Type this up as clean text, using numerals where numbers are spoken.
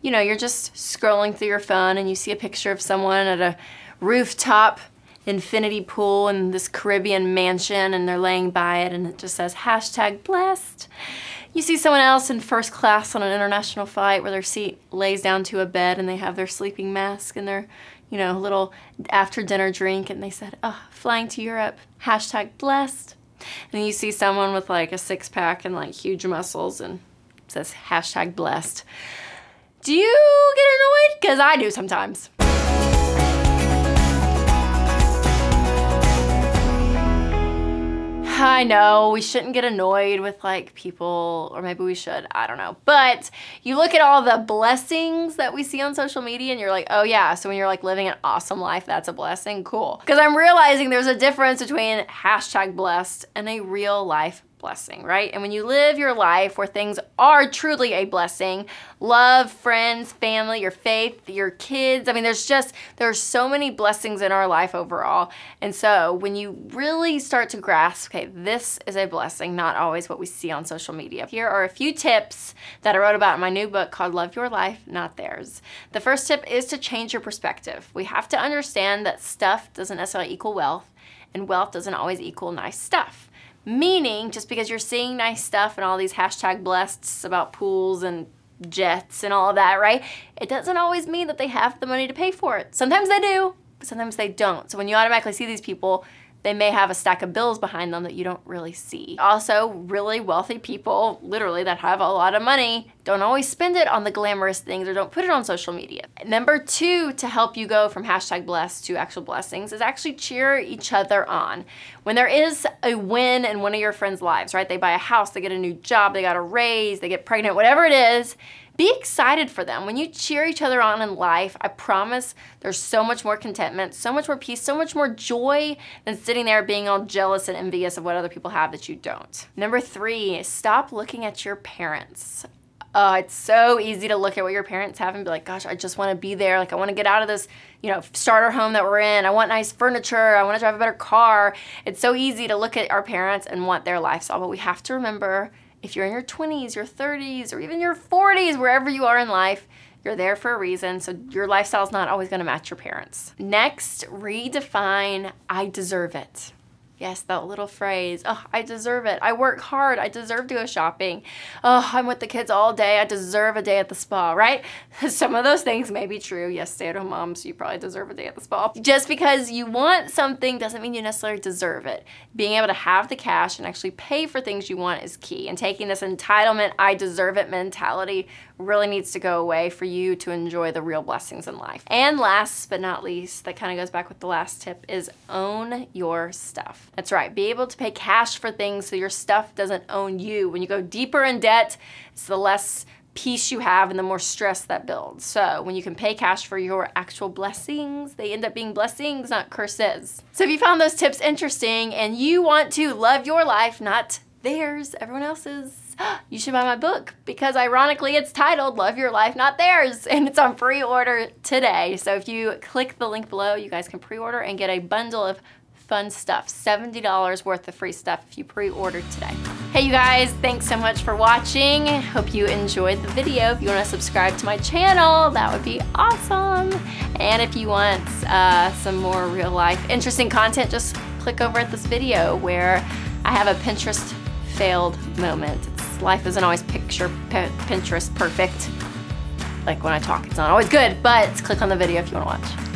you know, you're just scrolling through your phone and you see a picture of someone at a rooftop infinity pool in this Caribbean mansion and they're laying by it and it just says #blessed. You see someone else in first class on an international flight where their seat lays down to a bed and they have their sleeping mask and their, you know, little after dinner drink and they said, oh, flying to Europe, #blessed. And then you see someone with like a six-pack and like huge muscles and it says #blessed. Do you get annoyed? Because I do sometimes. I know, we shouldn't get annoyed with like people, or maybe we should, I don't know. But you look at all the blessings that we see on social media and you're like, oh yeah, so when you're like living an awesome life, that's a blessing, cool. Because I'm realizing there's a difference between #blessed and a real life blessing, right? And when you live your life where things are truly a blessing, love, friends, family, your faith, your kids, I mean, there's so many blessings in our life overall. And so when you really start to grasp, okay, this is a blessing, not always what we see on social media. Here are a few tips that I wrote about in my new book called Love Your Life, Not Theirs. The first tip is to change your perspective. We have to understand that stuff doesn't necessarily equal wealth, and wealth doesn't always equal nice stuff. Meaning, just because you're seeing nice stuff and all these #blesseds about pools and jets and all of that, right? It doesn't always mean that they have the money to pay for it. Sometimes they do, but sometimes they don't. So when you automatically see these people, they may have a stack of bills behind them that you don't really see. Also, really wealthy people, literally that have a lot of money, don't always spend it on the glamorous things or don't put it on social media. Number two, to help you go from #blessed to actual blessings is actually cheer each other on. When there is a win in one of your friends' lives, right? They buy a house, they get a new job, they got a raise, they get pregnant, whatever it is, be excited for them. When you cheer each other on in life, I promise there's so much more contentment, so much more peace, so much more joy than sitting there being all jealous and envious of what other people have that you don't. Number three, stop looking at your parents. It's so easy to look at what your parents have and be like, gosh, I just want to be there. Like, I want to get out of this, you know, starter home that we're in. I want nice furniture. I want to drive a better car. It's so easy to look at our parents and want their lifestyle, but we have to remember, if you're in your 20s, your 30s, or even your 40s, wherever you are in life, you're there for a reason, so your lifestyle is not always gonna match your parents. Next, redefine I deserve it. Yes, that little phrase, oh, I deserve it. I work hard, I deserve to go shopping. Oh, I'm with the kids all day, I deserve a day at the spa, right? Some of those things may be true. Yes, stay-at-home moms, you probably deserve a day at the spa. Just because you want something doesn't mean you necessarily deserve it. Being able to have the cash and actually pay for things you want is key. And taking this entitlement, I deserve it mentality really needs to go away for you to enjoy the real blessings in life. And last but not least, that kind of goes back with the last tip, is own your stuff. That's right, be able to pay cash for things so your stuff doesn't own you. When you go deeper in debt, it's the less peace you have and the more stress that builds. So when you can pay cash for your actual blessings, they end up being blessings, not curses. So if you found those tips interesting and you want to love your life, not theirs, everyone else's, you should buy my book, because ironically it's titled Love Your Life, Not Theirs, and it's on pre-order today. So if you click the link below, you guys can pre-order and get a bundle of fun stuff, $70 worth of free stuff if you pre-order today. Hey you guys, thanks so much for watching. Hope you enjoyed the video. If you want to subscribe to my channel, that would be awesome. And if you want some more real life interesting content, just click over at this video where I have a Pinterest failed moment. Life isn't always Pinterest perfect. Like when I talk, it's not always good, but click on the video if you want to watch.